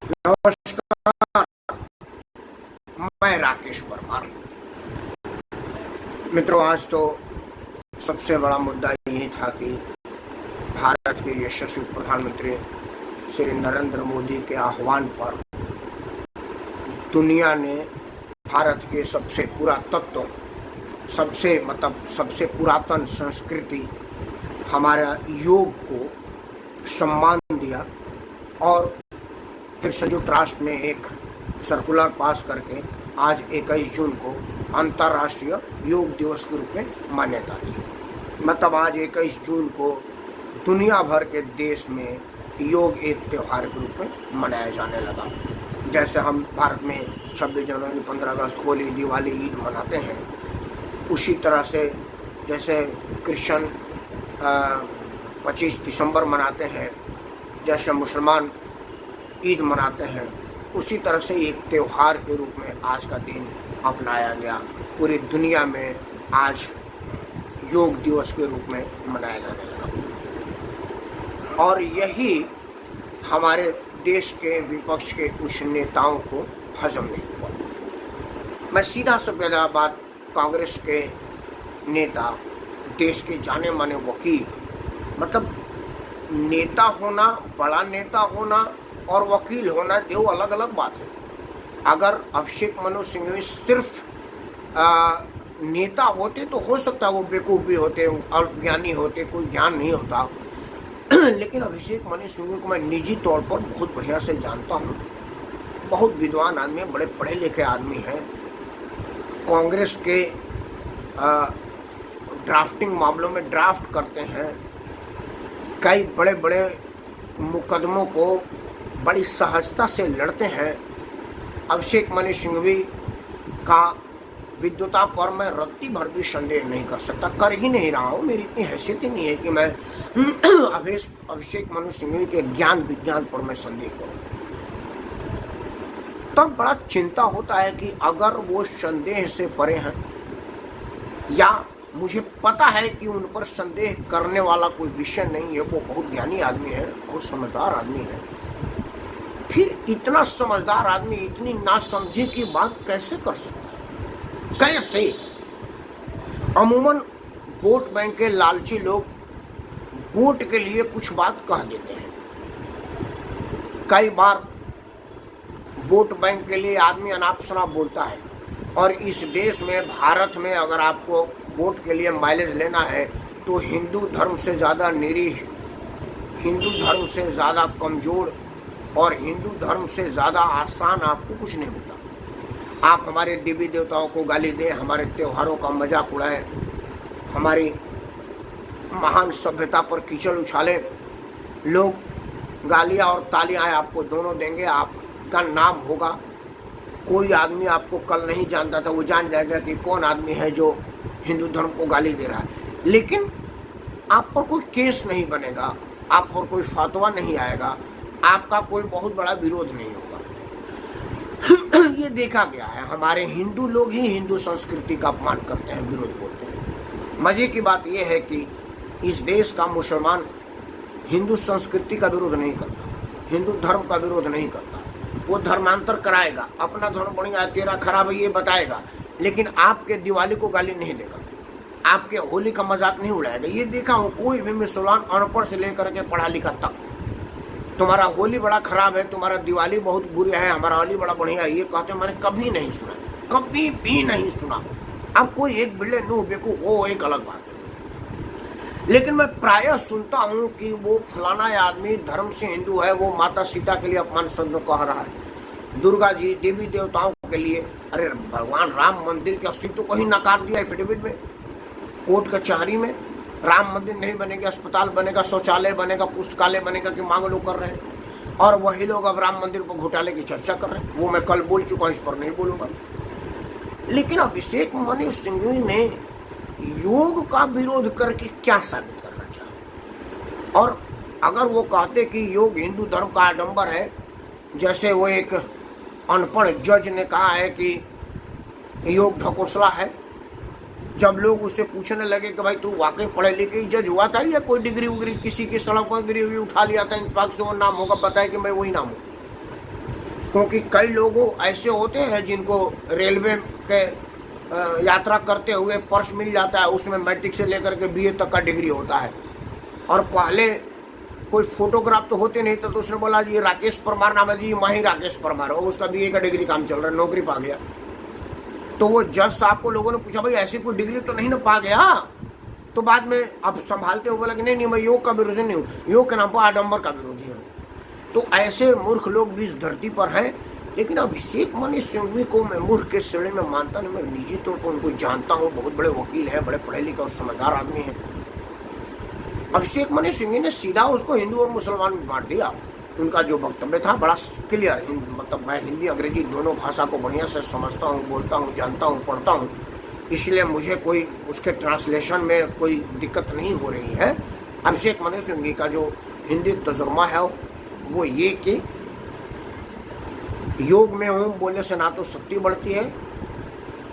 नमस्कार, मैं राकेश परमार। मित्रों, आज तो सबसे बड़ा मुद्दा यही था कि भारत के यशस्वी प्रधानमंत्री श्री नरेंद्र मोदी के आह्वान पर दुनिया ने भारत के सबसे पुरातत्व, सबसे पुरातन संस्कृति हमारा योग को सम्मान दिया और फिर संयुक्त राष्ट्र ने एक सर्कुलर पास करके आज 21 जून को अंतर्राष्ट्रीय योग दिवस के रूप में मान्यता दी। मतलब आज 21 जून को दुनिया भर के देश में योग एक त्यौहार के रूप में मनाया जाने लगा। जैसे हम भारत में 26 जनवरी, 15 अगस्त, होली, दिवाली, ईद मनाते हैं, उसी तरह से जैसे क्रिश्चियन 25 दिसंबर मनाते हैं, जैसे मुसलमान ईद मनाते हैं, उसी तरह से एक त्यौहार के रूप में आज का दिन अपनाया गया। पूरी दुनिया में आज योग दिवस के रूप में मनाया जाने लगा और यही हमारे देश के विपक्ष के कुछ नेताओं को हजम नहीं हुआ। मैं सीधा से पहला बात कांग्रेस के नेता, देश के जाने माने वकील, मतलब नेता होना, बड़ा नेता होना और वकील होना दो अलग अलग बात है। अगर अभिषेक मनु सिंघवी सिर्फ नेता होते तो हो सकता है वो बेवकूफ़ भी होते, अल्पज्ञानी होते, कोई ज्ञान नहीं होता। लेकिन अभिषेक मनु सिंघवी को मैं निजी तौर पर बहुत बढ़िया से जानता हूँ। बहुत विद्वान आदमी है, बड़े पढ़े लिखे आदमी हैं। कांग्रेस के ड्राफ्टिंग मामलों में ड्राफ्ट करते हैं। कई बड़े बड़े मुकदमों को बड़ी सहजता से लड़ते हैं। अभिषेक मनु सिंघवी का विद्वता पर मैं रत्ती भर भी संदेह नहीं कर सकता, कर ही नहीं रहा हूँ। मेरी इतनी हैसियत ही नहीं है कि मैं अभिषेक मनु सिंघवी के ज्ञान विज्ञान पर मैं संदेह करूँ। तब बड़ा चिंता होता है कि अगर वो संदेह से परे हैं या मुझे पता है कि उन पर संदेह करने वाला कोई विषय नहीं है, वो बहुत ज्ञानी आदमी है, बहुत समझदार आदमी है, फिर इतना समझदार आदमी इतनी नासमझी की बात कैसे कर सकता है? कैसे? अमूमन वोट बैंक के लालची लोग वोट के लिए कुछ बात कह देते हैं। कई बार वोट बैंक के लिए आदमी अनाप शनाप बोलता है और इस देश में, भारत में, अगर आपको वोट के लिए माइलेज लेना है तो हिंदू धर्म से ज़्यादा निरीह, हिंदू धर्म से ज़्यादा कमज़ोर और हिंदू धर्म से ज़्यादा आसान आपको कुछ नहीं मिलता। आप हमारे देवी देवताओं को गाली दें, हमारे त्योहारों का मजाक उड़ाएं, हमारी महान सभ्यता पर कीचड़ उछालें, लोग गालियाँ और तालियाँ आपको दोनों देंगे, आपका नाम होगा। कोई आदमी आपको कल नहीं जानता था, वो जान जाएगा कि कौन आदमी है जो हिंदू धर्म को गाली दे रहा है। लेकिन आप पर कोई केस नहीं बनेगा, आप पर कोई फतवा नहीं आएगा, आपका कोई बहुत बड़ा विरोध नहीं होगा। ये देखा गया है। हमारे हिंदू लोग ही हिंदू संस्कृति का अपमान करते हैं, विरोध बोलते हैं। मजे की बात यह है कि इस देश का मुसलमान हिंदू संस्कृति का विरोध नहीं करता, हिंदू धर्म का विरोध नहीं करता। वो धर्मांतर कराएगा, अपना धर्म बढ़िया है, तेरा खराब है ये बताएगा, लेकिन आपके दिवाली को गाली नहीं देगा, आपके होली का मजाक नहीं उड़ाएगा। ये देखा हूँ, कोई भी मुसलमान अनपढ़ से लेकर के पढ़ा लिखा तक, तुम्हारा होली बड़ा खराब है, तुम्हारा दिवाली बहुत बुरी है, हमारा होली बड़ा बढ़िया है, ये कहते मैंने कभी नहीं सुना, कभी भी नहीं सुना। अब कोई एक बिल्ले नूह बेकूफ हो, एक अलग बात है। लेकिन मैं प्रायः सुनता हूँ कि वो फलाना आदमी धर्म से हिंदू है, वो माता सीता के लिए अपमान शब्द कह रहा है, दुर्गा जी, देवी देवताओं के लिए। अरे भगवान राम मंदिर के अस्तित्व को ही नकार दिया एफिडेविट में, कोर्ट कचहरी में। राम मंदिर नहीं बनेगा, अस्पताल बनेगा, शौचालय बनेगा, पुस्तकालय बनेगा की मांग लोग कर रहे हैं और वही लोग अब राम मंदिर पर घोटाले की चर्चा कर रहे हैं। वो मैं कल बोल चुका, इस पर नहीं बोलूंगा। लेकिन अभिषेक मनु सिंघवी ने योग का विरोध करके क्या साबित करना चाहा? और अगर वो कहते कि योग हिंदू धर्म का आडंबर है, जैसे वो एक अनपढ़ जज ने कहा है कि योग ढकोसला है, जब लोग उससे पूछने लगे कि भाई तू वाकई पढ़े लिखे जज हुआ था या कोई डिग्री उग्री किसी की सड़क पर गिरी हुई उठा लिया था, इंतफाक से वो नाम होगा, बताए कि मैं वही नाम हूँ। क्योंकि कई लोग ऐसे होते हैं जिनको रेलवे के यात्रा करते हुए पर्स मिल जाता है, उसमें मैट्रिक से लेकर के बीए तक का डिग्री होता है। और पहले कोई फोटोग्राफ तो होते नहीं, तो उसने बोला जी राकेश परमार नाम है जी, मैं ही राकेश परमार हो, उसका बीए का डिग्री काम चल रहा है, नौकरी पा गया। तो वो जज साहब को लोगों ने पूछा भाई ऐसी कोई डिग्री तो नहीं ना पा गया? तो बाद में अब संभालते हुए बोला कि नहीं मैं योग का विरोधी नहीं हूँ, योग के नाम पर आडम्बर का विरोधी हूँ। तो ऐसे मूर्ख लोग भी इस धरती पर हैं। लेकिन अभिषेक मनु सिंघवी को मैं मूर्ख के श्रेणी में मानता नहीं। मैं निजी तौर पर उनको जानता हूँ, बहुत बड़े वकील हैं, बड़े पढ़े लिखे और समझदार आदमी हैं। अभिषेक मनु सिंघवी ने सीधा उसको हिंदू और मुसलमान में बांट दिया। उनका जो वक्तव्य था बड़ा क्लियर, मतलब मैं हिंदी अंग्रेजी दोनों भाषा को बढ़िया से समझता हूँ, बोलता हूँ, जानता हूँ, पढ़ता हूँ, इसलिए मुझे कोई उसके ट्रांसलेशन में कोई दिक्कत नहीं हो रही है। अभिषेक मनु सिंघवी का जो हिंदी तर्जुमा है वो ये कि योग में ओम बोलने से ना तो शक्ति बढ़ती है,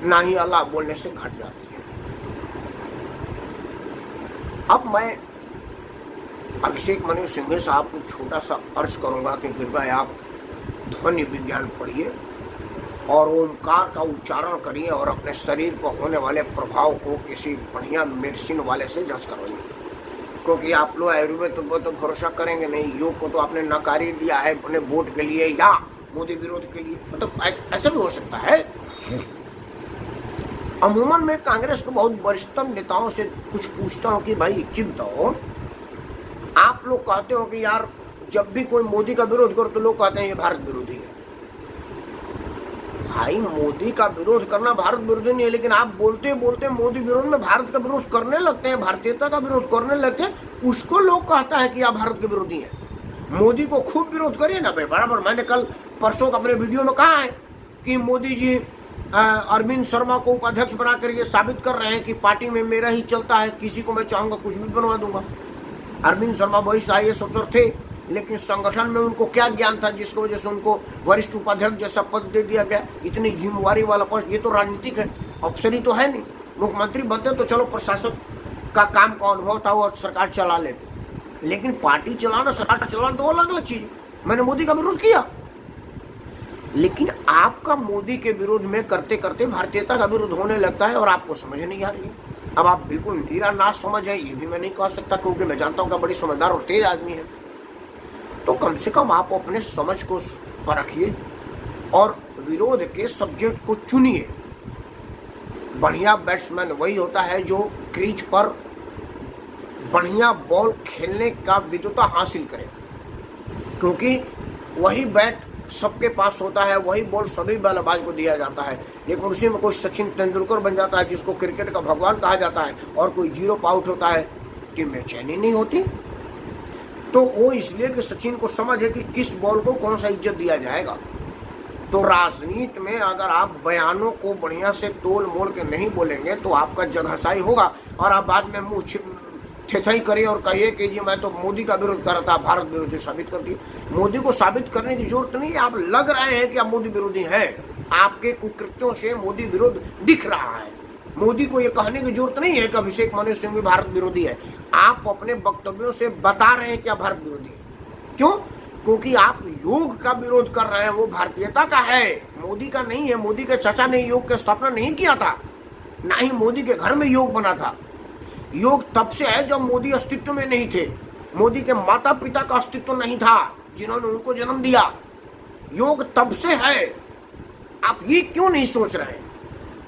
ना ही अल्लाह बोलने से घट जाती है। अब मैं अभिषेक मनु सिंघवी साहब को छोटा सा अर्ज करूंगा कि कृपया आप ध्वनि विज्ञान पढ़िए और ओमकार का उच्चारण करिए और अपने शरीर पर होने वाले प्रभाव को किसी बढ़िया मेडिसिन वाले से जांच करवाइए। क्योंकि आप लोग आयुर्वेद को तो भरोसा करेंगे नहीं, योग को तो आपने नकारी दिया है अपने वोट के लिए या मोदी विरोध के लिए, मतलब ऐसा भी हो सकता है। अमूमन मैं कांग्रेस के बहुत वरिष्ठतम नेताओं से कुछ पूछता हूँ कि भाई एक चीज बताओ, आप लोग कहते हो कि यार जब भी कोई मोदी का विरोध करो तो लोग कहते हैं ये भारत विरोधी है। भाई मोदी का विरोध करना भारत विरोधी नहीं है, लेकिन आप बोलते बोलते मोदी विरोध में भारत का विरोध करने लगते हैं, भारतीयता का विरोध करने लगते हैं, उसको लोग कहता है कि आप भारत के विरोधी हैं। मोदी को खूब विरोध करिए ना भाई बराबर। मैंने कल परसों अपने वीडियो में कहा है कि मोदी जी अरविंद शर्मा को उपाध्यक्ष बनाकर ये साबित कर रहे हैं कि पार्टी में मेरा ही चलता है, किसी को मैं चाहूंगा कुछ भी बनवा दूंगा। अरविंद शर्मा वरिष्ठ IAS अफसर थे, लेकिन संगठन में उनको क्या ज्ञान था जिसकी वजह से उनको वरिष्ठ उपाध्यक्ष जैसा पद दे दिया गया। इतनी जिम्मेवारी वाला पद, ये तो राजनीतिक है, अफसरी तो है नहीं। मुख्यमंत्री बनते तो चलो प्रशासक का काम का अनुभव था और सरकार चला लेते, लेकिन पार्टी चलाना सरकार चलाना दो अलग अलग चीज। मैंने मोदी का विरोध किया, लेकिन आपका मोदी के विरोध में करते करते भारतीयता का विरोध होने लगता है और आपको समझ नहीं आ रही है। अब आप बिल्कुल नीरा ना समझ है ये भी मैं नहीं कह सकता, क्योंकि मैं जानता हूँ कि बड़ी समझदार और तेज आदमी है। तो कम से कम आप अपने समझ को परखिए और विरोध के सब्जेक्ट को चुनिए। बढ़िया बैट्समैन वही होता है जो क्रीज पर बढ़िया बॉल खेलने का विद्वता हासिल करे, क्योंकि वही बैट सबके पास होता है, वही बॉल सभी बल्लेबाज को दिया जाता है। लेकिन उसी में कोई सचिन तेंदुलकर बन जाता है जिसको क्रिकेट का भगवान कहा जाता है, और कोई 0 आउट होता है, टीम में चैनी नहीं होती। तो वो इसलिए कि सचिन को समझ है कि किस बॉल को कौन सा इज्जत दिया जाएगा। तो राजनीति में अगर आप बयानों को बढ़िया से तोल मोल के नहीं बोलेंगे तो आपका जगहसाई होगा और आप बाद में मुँह थेथई करिए और कहिए कि जी मैं तो मोदी का विरोध कर रहा था, भारत विरोधी साबित कर दिए। मोदी को साबित करने की जरूरत नहीं है, आप लग रहे हैं कि आप मोदी विरोधी हैं, आपके कुकृत्यों से मोदी विरोध दिख रहा है। मोदी को ये कहने की जरूरत नहीं है कि अभिषेक मनु सिंघवी भारत विरोधी है। आप अपने वक्तव्यों से बता रहे हैं कि आप भारत विरोधी है। क्यों? क्योंकि आप योग का विरोध कर रहे हैं, वो भारतीयता का है, मोदी का नहीं है। मोदी के चाचा ने योग की स्थापना नहीं किया था, ना ही मोदी के घर में योग बना था। योग तब से है जब मोदी अस्तित्व में नहीं थे, मोदी के माता पिता का अस्तित्व नहीं था जिन्होंने उनको जन्म दिया। योग तब से है। आप ये क्यों नहीं सोच रहे हैं?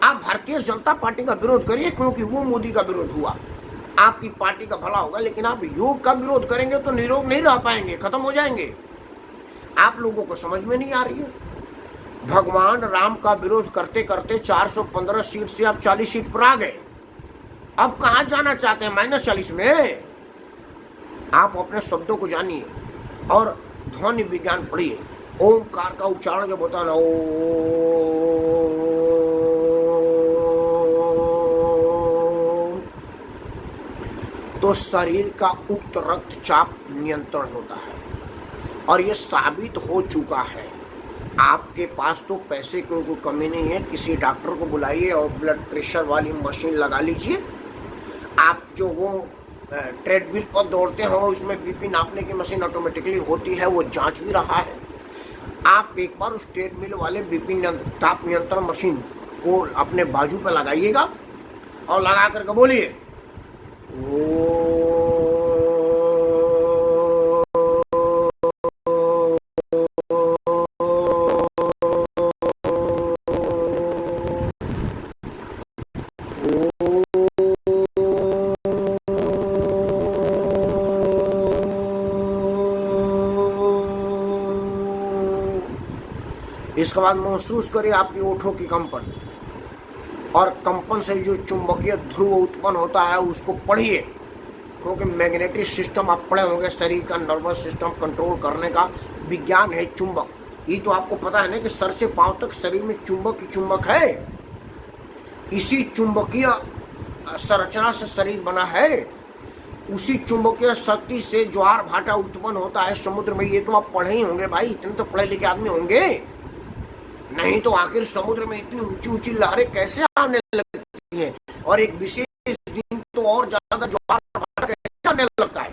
आप भारतीय जनता पार्टी का विरोध करिए क्योंकि वो मोदी का विरोध हुआ, आपकी पार्टी का भला होगा। लेकिन आप योग का विरोध करेंगे तो निरोग नहीं रह पाएंगे, खत्म हो जाएंगे। आप लोगों को समझ में नहीं आ रही है। भगवान राम का विरोध करते करते 415 सीट से आप 40 सीट पर आ गए। अब कहां जाना चाहते हैं? -40 में। आप अपने शब्दों को जानिए और ध्वनि विज्ञान पढ़िए। ओमकार का उच्चारण जब होता है ना, ओम, तो शरीर का उक्त रक्तचाप नियंत्रण होता है। और ये साबित हो चुका है। आपके पास तो पैसे की कोई कमी नहीं है, किसी डॉक्टर को बुलाइए और ब्लड प्रेशर वाली मशीन लगा लीजिए। आप जो वो ट्रेडमिल पर दौड़ते हो उसमें बीपी नापने की मशीन ऑटोमेटिकली होती है, वो जांच भी रहा है। आप एक बार उस ट्रेडमिल वाले बीपी ताप नियंत्रण मशीन को अपने बाजू पे लगाइएगा और लगा करके बोलिए इसके बाद महसूस करिए आपकी ओठों की कंपन, और कंपन से जो चुंबकीय ध्रुव उत्पन्न होता है उसको पढ़िए, क्योंकि मैग्नेटिक सिस्टम आप पढ़े होंगे, शरीर का नर्वस सिस्टम कंट्रोल करने का विज्ञान है चुंबक। ये तो आपको पता है ना कि सर से पांव तक शरीर में चुंबक ही चुंबक है। इसी चुंबकीय संरचना से शरीर बना है, उसी चुंबकीय शक्ति से ज्वार भाटा उत्पन्न होता है समुद्र में। ये तो आप पढ़े ही होंगे भाई, इतने तो पढ़े लिखे आदमी होंगे, नहीं तो आखिर समुद्र में इतनी ऊंची ऊंची लहरें कैसे आने लगती हैं, और एक विशेष दिन तो और ज्यादा ज्वार भाटा कैसे आने लगता है।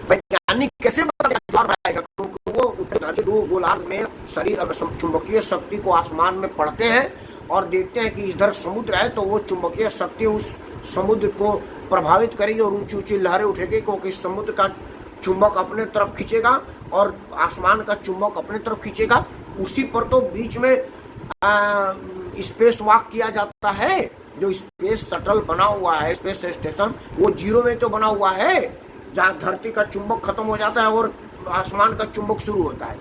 वैज्ञानिक कैसे बताया ज्वार भाटा, क्योंकि वो दो गोलार्ध में शरीर चुंबकीय शक्ति को आसमान में पढ़ते हैं और देखते हैं कि इधर समुद्र है, तो वो चुंबकीय शक्ति उस समुद्र को प्रभावित करेगी और ऊंची ऊंची लहरें उठेगी, क्योंकि समुद्र का चुंबक अपने तरफ खींचेगा और आसमान का चुंबक अपने तरफ खींचेगा। उसी पर तो बीच में स्पेस वॉक किया जाता है, जो स्पेस शटल बना हुआ है, स्पेस स्टेशन, वो जीरो में तो बना हुआ है, जहाँ धरती का चुंबक खत्म हो जाता है और आसमान का चुंबक शुरू होता है,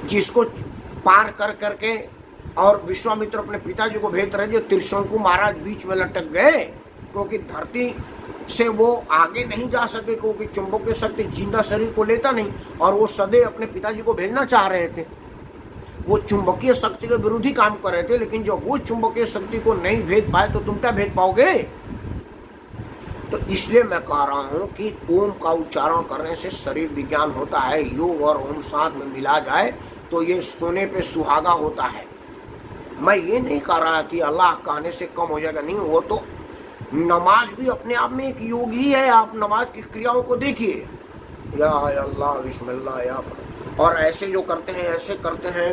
जिसको पार कर करके और विश्वामित्र अपने पिताजी को भेज रहे, जो त्रिशंकु महाराज बीच में लटक गए, क्योंकि धरती से वो आगे नहीं जा सके, क्योंकि चुंबकीय शक्ति जिंदा शरीर को लेता नहीं, और वो सदैव अपने पिताजी को भेजना चाह रहे थे। वो चुंबकीय शक्ति के विरोधी काम कर रहे थे, लेकिन जब वो चुंबकीय शक्ति को नहीं भेज पाए तो तुम क्या भेज पाओगे। तो इसलिए मैं कह रहा हूं कि ओम का उच्चारण करने से शरीर विज्ञान होता है। योग और ओम साथ में मिला जाए तो ये सोने पे सुहागा होता है। मैं ये नहीं कह रहा कि अल्लाह कहने से कम हो जाएगा, नहीं, वो तो नमाज भी अपने आप में एक योग ही है। आप नमाज की क्रियाओं को देखिए, या अल्लाह बिस्मिल्लाह, या और ऐसे जो करते हैं, ऐसे करते हैं,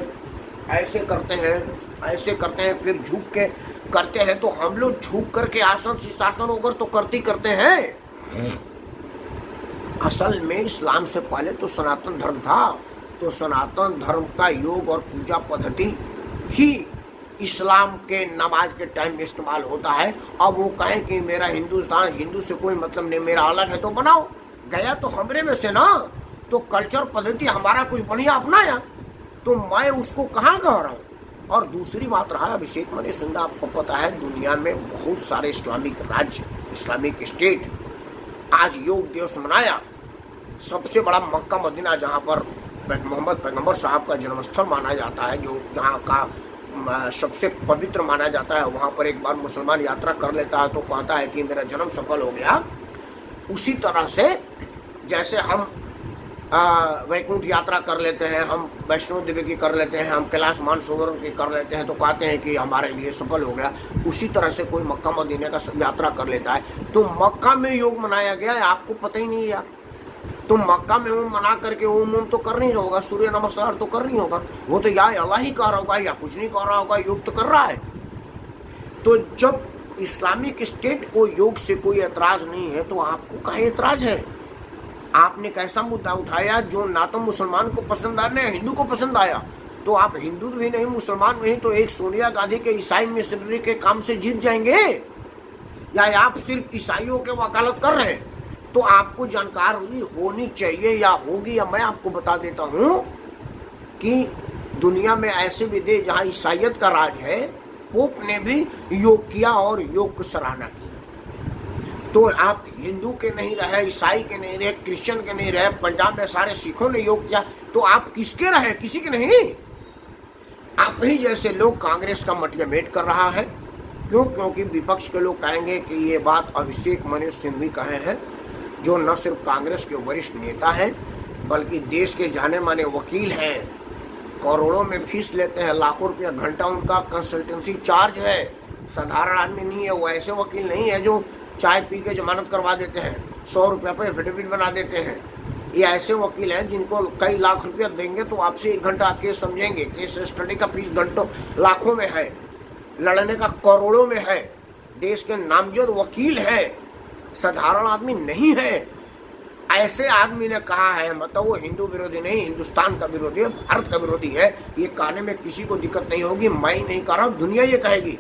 ऐसे करते हैं, ऐसे करते हैं, फिर झुक के करते हैं, तो हम लोग झुक करके आसन शीर्षासन होकर तो करते हैं। असल में इस्लाम से पहले तो सनातन धर्म था, तो सनातन धर्म का योग और पूजा पद्धति ही इस्लाम के नमाज के टाइम में इस्तेमाल होता है। अब वो कहें कि मेरा हिंदुस्तान, हिंदू से कोई मतलब नहीं, मेरा अलग है, तो बनाओ, गया तो हमरे में से ना, तो कल्चर पद्धति हमारा कोई बढ़िया अपनाया, तो मैं उसको कहाँ कह रहा हूँ। और दूसरी बात रहा अभिषेक मनी सिंह, आपको पता है दुनिया में बहुत सारे इस्लामिक राज्य, इस्लामिक स्टेट आज योग दिवस मनाया। सबसे बड़ा मक्का मदीना, जहाँ पर मोहम्मद पैगंबर साहब का जन्मस्थल माना जाता है, जो जहाँ का सबसे पवित्र माना जाता है, वहाँ पर एक बार मुसलमान यात्रा कर लेता है तो कहता है कि मेरा जन्म सफल हो गया। उसी तरह से जैसे हम वैकुंठ यात्रा कर लेते हैं, हम वैष्णो देवी की कर लेते हैं, हम कैलाश मानसरोवर की कर लेते हैं, तो कहते हैं कि हमारे लिए सफल हो गया। उसी तरह से कोई मक्का मदीने का यात्रा कर लेता है, तो मक्का में योग मनाया गया है, आपको पता ही नहीं यार। तो मक्का में ओम मना करके ओम ओम तो कर नहीं होगा, सूर्य नमस्कार तो कर नहीं होगा, वो तो या अल्लाह ही कर रहा होगा या कुछ नहीं कर रहा होगा, योग तो कर रहा है। तो जब इस्लामिक स्टेट को योग से कोई एतराज नहीं है, तो आपको काहे एतराज है। आपने कैसा मुद्दा उठाया जो ना तो मुसलमान को पसंद आया ना हिंदू को पसंद आया, तो आप हिंदू भी नहीं, मुसलमान भी नहीं, तो एक सोनिया गांधी के ईसाई मिशनरी के काम से जीत जाएंगे, या आप सिर्फ ईसाइयों के वकालत कर रहे हैं। तो आपको जानकारी होनी चाहिए, या होगी, या मैं आपको बता देता हूं कि दुनिया में ऐसे भी देश जहां ईसाइयत का राज है, पोप ने भी योग किया और योग की सराहना की। तो आप हिंदू के नहीं रहे, ईसाई के नहीं रहे, क्रिश्चियन के नहीं रहे, पंजाब में सारे सिखों ने योग किया, तो आप किसके रहे, किसी के नहीं। आप ही जैसे लोग कांग्रेस का मटियामेट कर रहा है। क्यों? क्योंकि विपक्ष के लोग कहेंगे कि ये बात अभिषेक मनु सिंह भी कहे हैं, जो न सिर्फ कांग्रेस के वरिष्ठ नेता हैं बल्कि देश के जाने माने वकील हैं, करोड़ों में फीस लेते हैं, लाखों रुपया घंटा उनका कंसल्टेंसी चार्ज है। साधारण आदमी नहीं है, वो ऐसे वकील नहीं है जो चाय पी के जमानत करवा देते हैं, 100 रुपये पर एफिडेविट बना देते हैं। ये ऐसे वकील हैं जिनको कई लाख रुपया देंगे तो आपसे 1 घंटा केस समझेंगे। केस स्टडी का फीस घंटों लाखों में है, लड़ने का करोड़ों में है। देश के नामजद वकील है, साधारण आदमी नहीं है। ऐसे आदमी ने कहा है, मतलब वो हिंदू विरोधी नहीं, हिंदुस्तान का विरोधी है, भारत का विरोधी है। ये कहने में किसी को दिक्कत नहीं होगी, मैं नहीं कह रहा हूं, दुनिया ये कहेगी।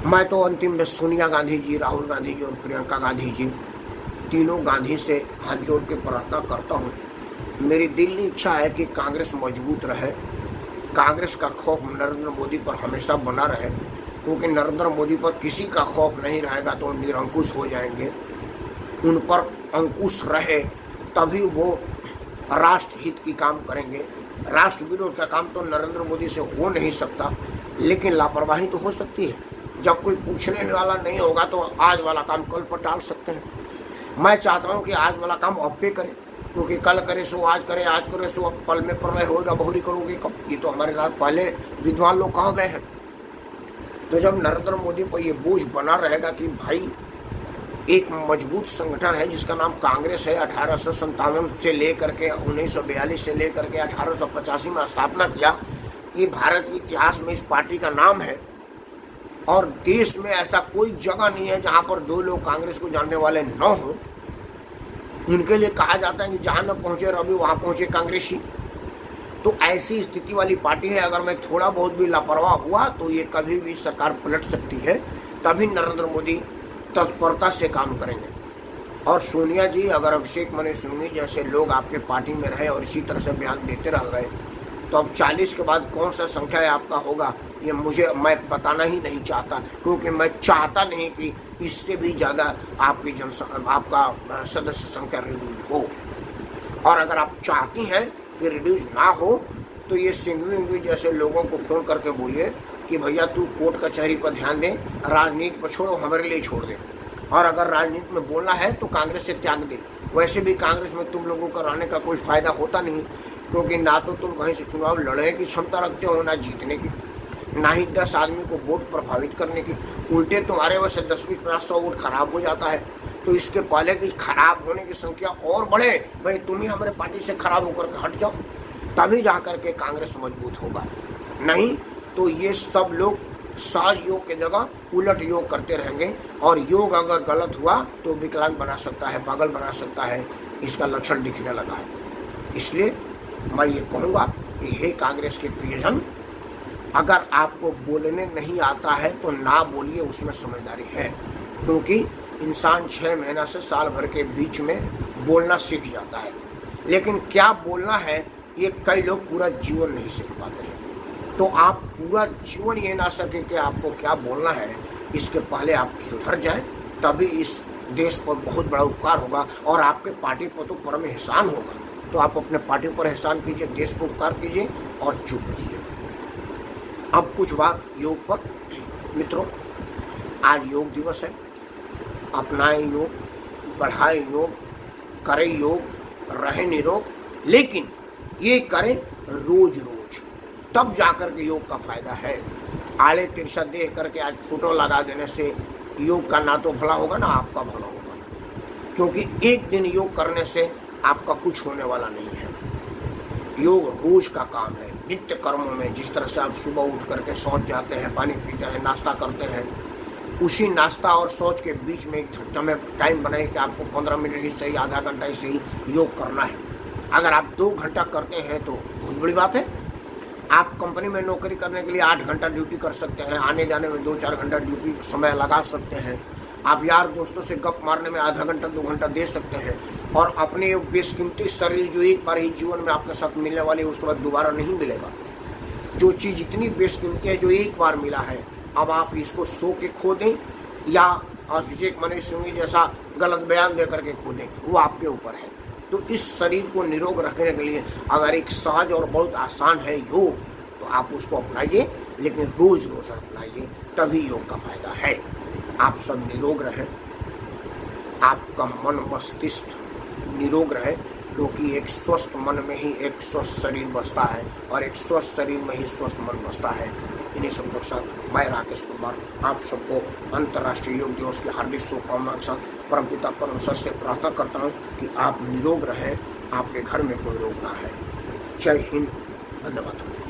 मैं तो अंतिम में सोनिया गांधी जी, राहुल गांधी जी और प्रियंका गांधी जी, तीनों गांधी से हाथ जोड़ के प्रार्थना करता हूँ। मेरी दिली इच्छा है कि कांग्रेस मजबूत रहे, कांग्रेस का खौफ नरेंद्र मोदी पर हमेशा बना रहे, क्योंकि नरेंद्र मोदी पर किसी का खौफ नहीं रहेगा तो निरंकुश हो जाएंगे। उन पर अंकुश रहे तभी वो राष्ट्र हित की काम करेंगे। राष्ट्र विरोध का काम तो नरेंद्र मोदी से हो नहीं सकता, लेकिन लापरवाही तो हो सकती है। जब कोई पूछने वाला नहीं होगा तो आज वाला काम कल पर टाल सकते हैं। मैं चाहता हूँ कि आज वाला काम अब पे करें, क्योंकि कल करे सो आज करे, आज करे सो अब पल में प्रलय होगा, बहुरी करोगे कब। ये तो हमारे साथ पहले विद्वान लोग कह गए हैं। तो जब नरेंद्र मोदी पर ये बोझ बना रहेगा कि भाई एक मजबूत संगठन है जिसका नाम कांग्रेस है, 1857 से लेकर के 1942 से लेकर के 1885 में स्थापना किया। ये भारत के इतिहास में इस पार्टी का नाम है, और देश में ऐसा कोई जगह नहीं है जहां पर दो लोग कांग्रेस को जानने वाले न हो। उनके लिए कहा जाता है कि जहां न पहुंचे रवि वहां पहुंचे कांग्रेसी। तो ऐसी स्थिति वाली पार्टी है। अगर मैं थोड़ा बहुत भी लापरवाह हुआ तो ये कभी भी सरकार पलट सकती है। तभी नरेंद्र मोदी तत्परता से काम करेंगे। और सोनिया जी, अगर अभिषेक मनु सिंघवी जैसे लोग आपके पार्टी में रहे और इसी तरह से बयान देते रह गए तो अब 40 के बाद कौन सा संख्या आपका होगा ये मैं बताना ही नहीं चाहता, क्योंकि मैं चाहता नहीं कि इससे भी ज़्यादा आपकी आपका सदस्य संख्या रिड्यूस हो। और अगर आप चाहती हैं कि रिड्यूस ना हो तो ये सिंघवी जैसे लोगों को फोन करके बोलिए कि भैया तू कोर्ट कचहरी पर ध्यान दे, राजनीति पर छोड़ो, हमारे लिए छोड़ दे। और अगर राजनीति में बोलना है तो कांग्रेस से त्याग दे। वैसे भी कांग्रेस में तुम लोगों का रहने का कोई फायदा होता नहीं, क्योंकि ना तो तुम कहीं से चुनाव लड़ने की क्षमता रखते हो, ना जीतने की, ना ही 10 आदमी को वोट प्रभावित करने की। उल्टे तुम्हारे वजह से 10-20-50-100 वोट खराब हो जाता है। तो इसके पहले कि खराब होने की संख्या और बढ़े, भाई तुम ही हमारे पार्टी से खराब होकर के हट जाओ, तभी जा करके कांग्रेस मजबूत होगा। नहीं तो ये सब लोग सहज योग के जगह उलट योग करते रहेंगे, और योग अगर गलत हुआ तो विकलांग बना सकता है, पागल बना सकता है। इसका लक्षण दिखने लगा है। इसलिए मैं ये कहूँगा कि हे कांग्रेस के प्रियजन, अगर आपको बोलने नहीं आता है तो ना बोलिए, उसमें समझदारी है। क्योंकि इंसान 6 महीना से साल भर के बीच में बोलना सीख जाता है, लेकिन क्या बोलना है ये कई लोग पूरा जीवन नहीं सीख पाते हैं। तो आप पूरा जीवन ये ना सके कि आपको क्या बोलना है, इसके पहले आप सुधर जाएं, तभी इस देश पर बहुत बड़ा उपकार होगा। और आपके पार्टी पर तो परम एहसान होगा। तो आप अपने पार्टी पर एहसान कीजिए, देश पर उपकार कीजिए और चुप रहिए। अब कुछ बात योग पर। मित्रों, आज योग दिवस है। अपनाएं योग, बढ़ाएं योग, करें योग, रहें निरोग, लेकिन ये करें रोज रोज, तब जाकर के योग का फायदा है। आड़े तिरछा देख करके आज फोटो लगा देने से योग का ना तो भला होगा ना आपका भला होगा, क्योंकि एक दिन योग करने से आपका कुछ होने वाला नहीं है। योग रोज का काम है, नित्य कर्मों में। जिस तरह से आप सुबह उठ करके शौच जाते हैं, पानी पीते हैं, नाश्ता करते हैं, उसी नाश्ता और शौच के बीच में एक टाइम बनाए कि आपको 15 मिनट ही सही, आधा घंटा ही सही योग करना है। अगर आप 2 घंटा करते हैं तो बहुत बड़ी बात है। आप कंपनी में नौकरी करने के लिए 8 घंटा ड्यूटी कर सकते हैं, आने जाने में 2-4 घंटा ड्यूटी समय लगा सकते हैं। आप यार दोस्तों से गप मारने में आधा घंटा 2 घंटा दे सकते हैं, और अपने बेशकीमती शरीर जो एक बार ही जीवन में आपके साथ मिलने वाली है उसके बाद दोबारा नहीं मिलेगा। जो चीज़ इतनी बेशकीमती है जो एक बार मिला है, अब आप इसको सो के खो दें या अभिषेक मनु सिंघवी जैसा गलत बयान दे करके खो दें, वो आपके ऊपर है। तो इस शरीर को निरोग रखने के लिए अगर एक सहज और बहुत आसान है योग, तो आप उसको अपनाइए, लेकिन रोज रोज अपनाइए, तभी योग का फायदा है। आप सब निरोग रहें, आपका मन मस्तिष्क निरोग रहे, क्योंकि एक स्वस्थ मन में ही एक स्वस्थ शरीर बसता है, और एक स्वस्थ शरीर में ही स्वस्थ मन बसता है। इन्हीं शब्दों के साथ मैं राकेश कुमार आप सबको अंतर्राष्ट्रीय योग दिवस की हार्दिक शुभकामनाओं के साथ परमपिता परमेश्वर से प्रार्थना करता हूँ कि आप निरोग रहें, आपके घर में कोई रोग ना है। जय हिंद, धन्यवाद।